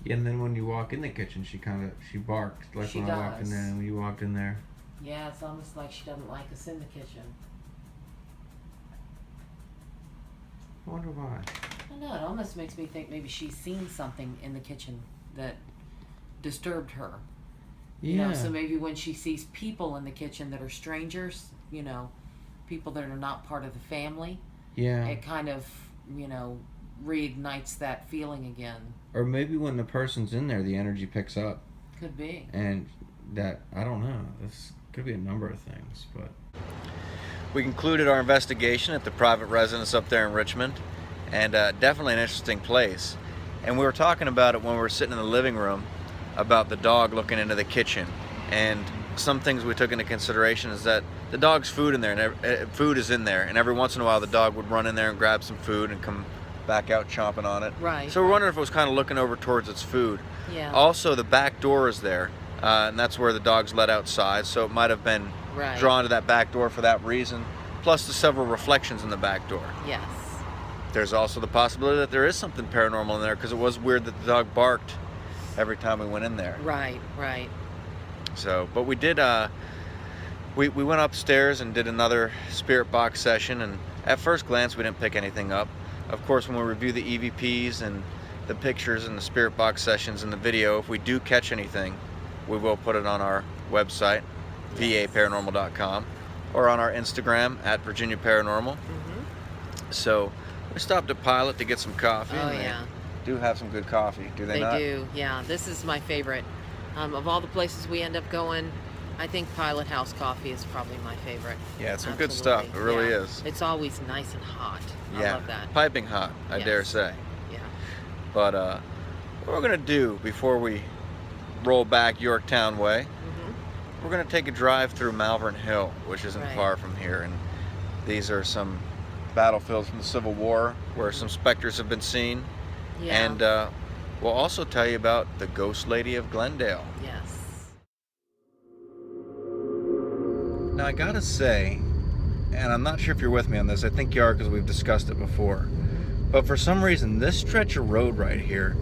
Yeah, and then when you walk in the kitchen, she barked, like She when I walked in does. there and when you walked in there. Yeah, it's almost like she doesn't like us in the kitchen. I wonder why. I don't know, it almost makes me think maybe she's seen something in the kitchen that disturbed her. You know, so maybe when she sees people in the kitchen that are strangers, you know, people that are not part of the family, it kind of, you know, reignites that feeling again. Or maybe when the person's in there, the energy picks up. Could be. And that, I don't know, this could be a number of things, but... We concluded our investigation at the private residence up there in Richmond, and definitely an interesting place. And we were talking about it when we were sitting in the living room, about the dog looking into the kitchen. And some things we took into consideration is that the dog's food in there, and food is in there, and every once in a while the dog would run in there and grab some food and come back out chomping on it. Right. So we're wondering if it was kind of looking over towards its food. Yeah. Also, the back door is there, and that's where the dog's let outside, so it might have been drawn to that back door for that reason, plus the several reflections in the back door. Yes. There's also the possibility that there is something paranormal in there, because it was weird that the dog barked every time we went in there. Right, right. So, but we did, we went upstairs and did another spirit box session, and at first glance we didn't pick anything up. Of course, when we review the EVPs and the pictures and the spirit box sessions and the video, if we do catch anything, we will put it on our website, vaparanormal.com, or on our Instagram at Virginia Paranormal. So we stopped at Pilot to get some coffee. Oh, and yeah. They do have some good coffee, do they not? They do, yeah. This is my favorite. Of all the places we end up going, I think Pilot House Coffee is probably my favorite. Yeah, it's some good stuff. It really is. It's always nice and hot. Yeah, I love that. piping hot, I dare say. Yeah. But what we're gonna do before we roll back Yorktown way, we're gonna take a drive through Malvern Hill, which isn't far from here, and these are some battlefields from the Civil War where some specters have been seen. Yeah. And we'll also tell you about the Ghost Lady of Glendale. Yes. Now I gotta say, and I'm not sure if you're with me on this, I think you are because we've discussed it before, but for some reason this stretch of road right here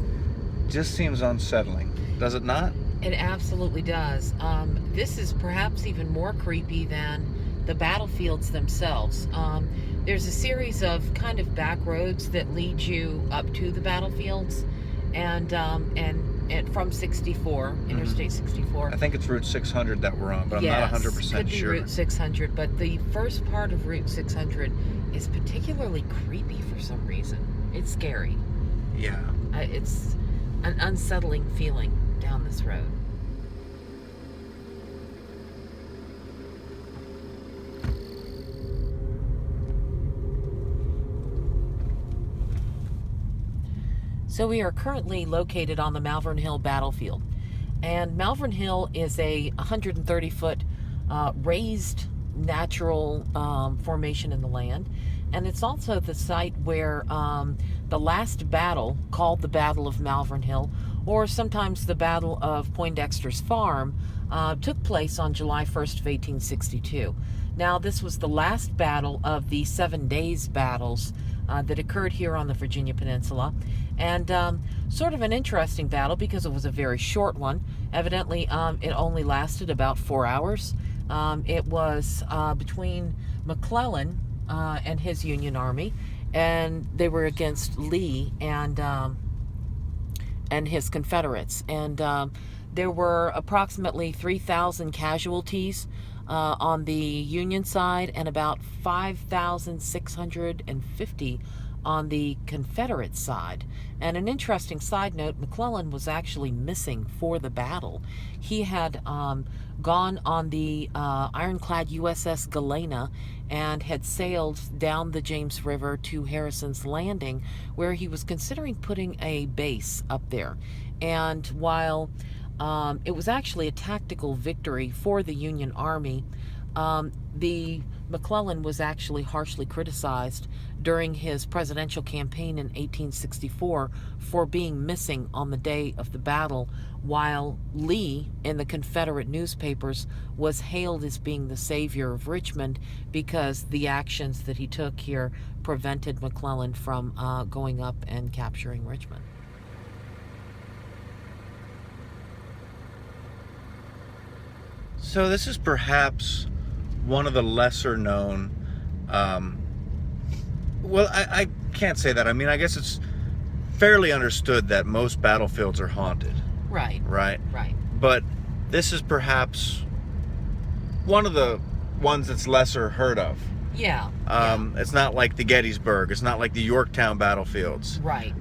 just seems unsettling. Does it not? It absolutely does. This is perhaps even more creepy than the battlefields themselves. There's a series of kind of back roads that lead you up to the battlefields, and from 64, Interstate 64. I think it's Route 600 that we're on, but I'm not 100% could be sure. Route 600, but the first part of Route 600 is particularly creepy for some reason. It's scary. Yeah. It's an unsettling feeling down this road. So we are currently located on the Malvern Hill battlefield. And Malvern Hill is a 130-foot raised natural formation in the land. And it's also the site where the last battle, called the Battle of Malvern Hill, or sometimes the Battle of Poindexter's Farm, took place on July 1st of 1862. Now, this was the last battle of the 7 days battles that occurred here on the Virginia Peninsula, and sort of an interesting battle because it was a very short one. Evidently, it only lasted about 4 hours. It was between McClellan and his Union Army, and they were against Lee and his Confederates, and there were approximately 3,000 casualties on the Union side and about 5,650 on the Confederate side. And an interesting side note, McClellan was actually missing for the battle. He had gone on the ironclad USS Galena and had sailed down the James River to Harrison's Landing, where he was considering putting a base up there. And while it was actually a tactical victory for the Union Army, the McClellan was actually harshly criticized during his presidential campaign in 1864 for being missing on the day of the battle, while Lee in the Confederate newspapers was hailed as being the savior of Richmond because the actions that he took here prevented McClellan from going up and capturing Richmond. So this is perhaps one of the lesser known, well, I can't say that. I mean, I guess it's fairly understood that most battlefields are haunted. Right. Right? Right. But this is perhaps one of the ones that's lesser heard of. Yeah. It's not like the Gettysburg. It's not like the Yorktown battlefields. Right.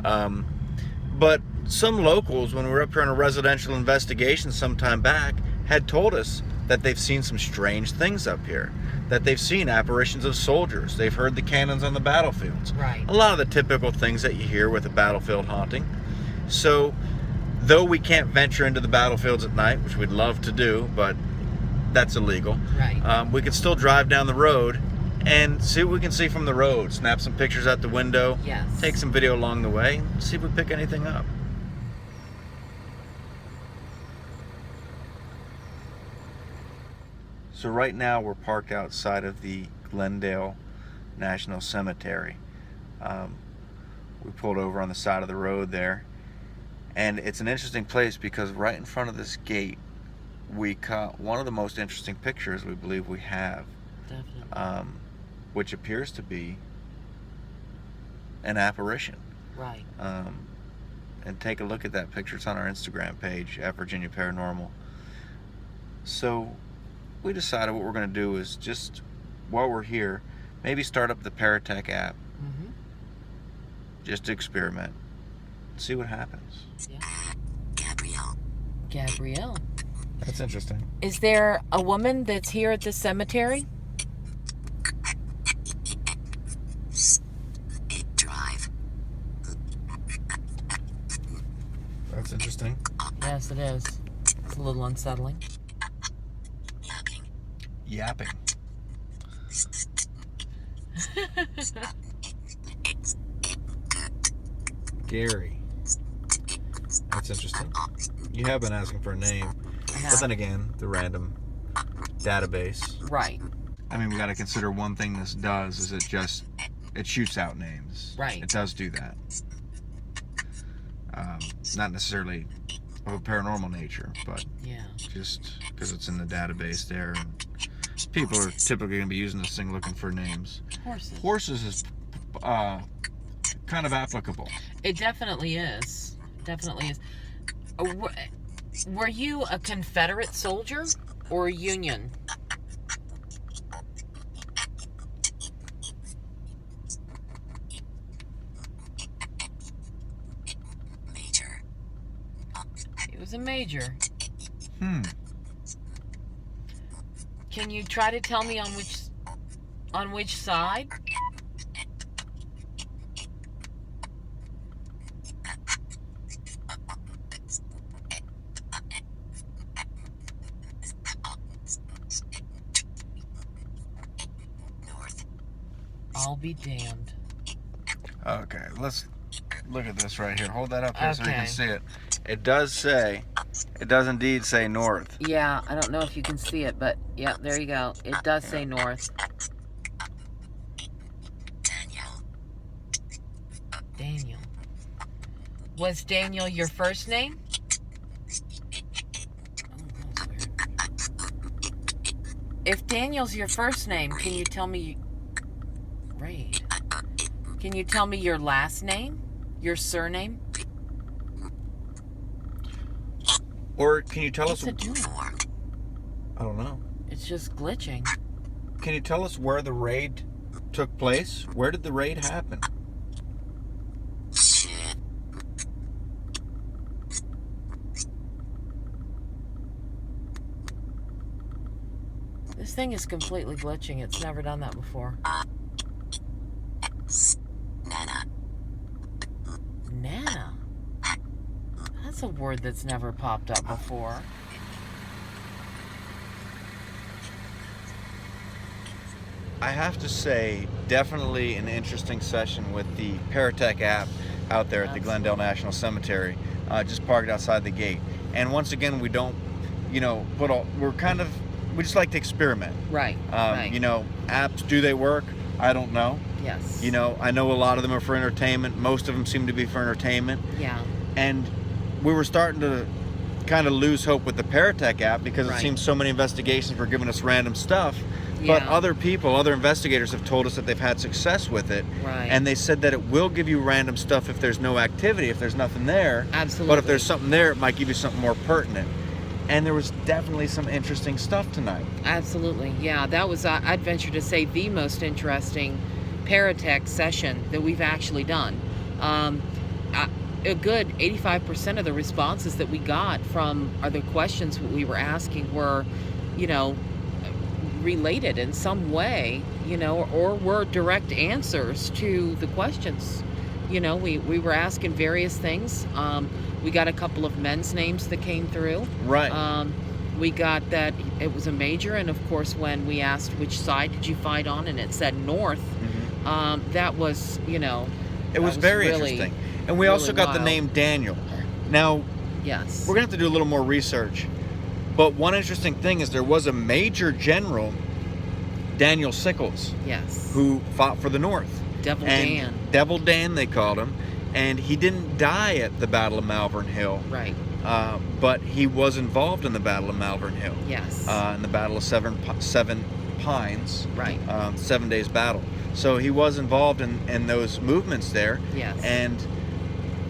But some locals, when we were up here on a residential investigation some time back, had told us that they've seen some strange things up here, that they've seen apparitions of soldiers, they've heard the cannons on the battlefields. Right. A lot of the typical things that you hear with a battlefield haunting. So, though we can't venture into the battlefields at night, which we'd love to do, but that's illegal. Right. We can still drive down the road and see what we can see from the road, snap some pictures out the window, Yes. take some video along the way, see if we pick anything up. So right now we're parked outside of the Glendale National Cemetery. We pulled over on the side of the road there, and it's an interesting place because right in front of this gate we caught one of the most interesting pictures we believe we have. Definitely. Which appears to be an apparition. Right. And take a look at that picture. It's on our Instagram page at Virginia Paranormal. So we decided what we're going to do is just, while we're here, maybe start up the ParaTek app. Mm-hmm. Just to experiment. See what happens. Yeah. Gabrielle. That's interesting. Is there a woman that's here at the cemetery? Drive. That's interesting. Yes, it is. It's a little unsettling. Yapping. Gary. That's interesting. You have been asking for a name. But then again, the random database. Right. I mean, we got to consider one thing this does is it shoots out names. Right. It does do that. Not necessarily of a paranormal nature, but just because it's in the database there. And people are typically going to be using this thing looking for names. Horses. Horses is kind of applicable. It definitely is. Definitely is. Were you a Confederate soldier or a Union? Major. He was a major. Can you try to tell me on which side? I'll be damned. Okay, let's look at this right here. Hold that up here so you Okay. can see it. It does indeed say north. Yeah, I don't know if you can see it, but yeah, there you go. It does say north. Daniel. Was Daniel your first name? If Daniel's your first name, can you tell me... Raid. Can you tell me your last name? Your surname? Or can you tell us... What's it doing? I don't know. It's just glitching. Can you tell us where the raid took place? Where did the raid happen? This thing is completely glitching. It's never done that before. Nana. That's a word that's never popped up before. I have to say, definitely an interesting session with the ParaTek app out there at the Glendale National Cemetery, just parked outside the gate. And once again, we don't, we just like to experiment. Right, right. Apps, do they work? I don't know. Yes. I know a lot of them are for entertainment. Most of them seem to be for entertainment. Yeah. And we were starting to kind of lose hope with the ParaTek app because it seems so many investigations were giving us random stuff. But other investigators have told us that they've had success with it. Right. And they said that it will give you random stuff if there's no activity, if there's nothing there. Absolutely. But if there's something there, it might give you something more pertinent. And there was definitely some interesting stuff tonight. Absolutely. Yeah, that was, I'd venture to say, the most interesting ParaTek session that we've actually done. A good 85% of the responses that we got from the questions that we were asking were, related in some way, or were direct answers to the questions. We were asking various things. We got a couple of men's names that came through. Right. We got that it was a major, and of course when we asked which side did you fight on and it said north, that was, it was very really interesting. And we also got the name Daniel. Now, yes, we're going to have to do a little more research. But one interesting thing is there was a Major General, Daniel Sickles, who fought for the North. Devil Dan. Devil Dan, they called him. And he didn't die at the Battle of Malvern Hill. Right. But he was involved in the Battle of Malvern Hill. Yes. In the Battle of Seven Pines. Right. 7 days battle. So he was involved in those movements there. Yes. And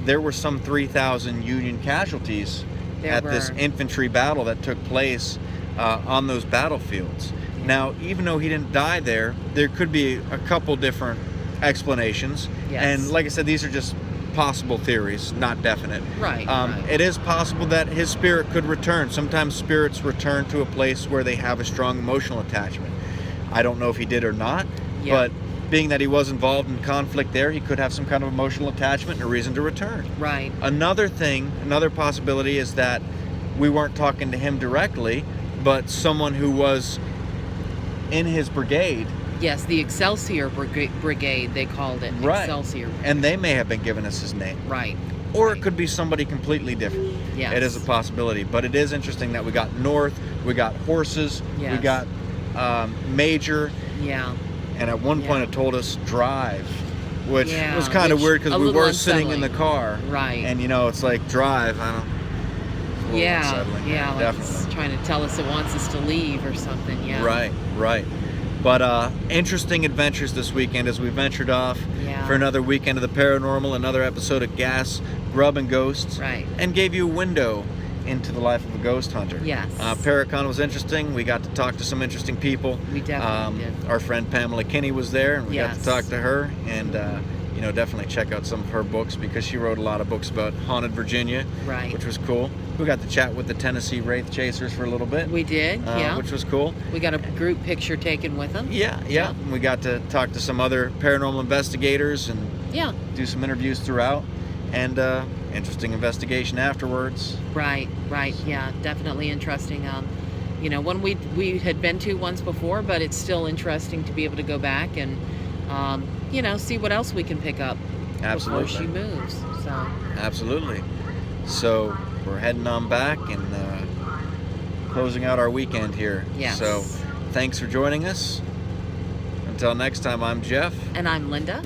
there were some 3,000 Union casualties this infantry battle that took place on those battlefields. Yeah. Now, even though he didn't die there could be a couple different explanations. Yes. And like I said, these are just possible theories, not definite. Right, It is possible that his spirit could return. Sometimes spirits return to a place where they have a strong emotional attachment. I don't know if he did or not, but being that he was involved in conflict there, he could have some kind of emotional attachment and a reason to return. Right. Another possibility is that we weren't talking to him directly, but someone who was in his brigade. Yes, the Excelsior Brigade, they called it. Right. Excelsior. And they may have been giving us his name. Right. Or it could be somebody completely different. Yes. It is a possibility. But it is interesting that we got North, we got Horses, Yes. we got Major. Yeah. And at one point it told us Drive, which Yeah, was kind of which- weird because a we little were sitting in the unsettling. car. Right. And it's like Drive, I don't know. It's a little unsettling. Yeah, like definitely. it's trying to tell us it wants us to leave or something, yeah. Right. But interesting adventures this weekend as we ventured off for another weekend of the paranormal, another episode of Gas, Grub, and Ghosts. Right. And gave you a window into the life of a ghost hunter. Yes. Paracon was interesting. We got to talk to some interesting people. We definitely did. Our friend Pamela Kinney was there, and we got to talk to her. And definitely check out some of her books because she wrote a lot of books about haunted Virginia, Right. which was cool. We got to chat with the Tennessee Wraith Chasers for a little bit. We did, which was cool. We got a group picture taken with them. Yeah. And we got to talk to some other paranormal investigators and do some interviews throughout, and interesting investigation afterwards. Right, yeah, definitely interesting. One we had been to once before, but it's still interesting to be able to go back and see what else we can pick up Absolutely. before she moves. So Absolutely. So we're heading on back and closing out our weekend here. Yes. So thanks for joining us. Until next time, I'm Jeff. And I'm Linda.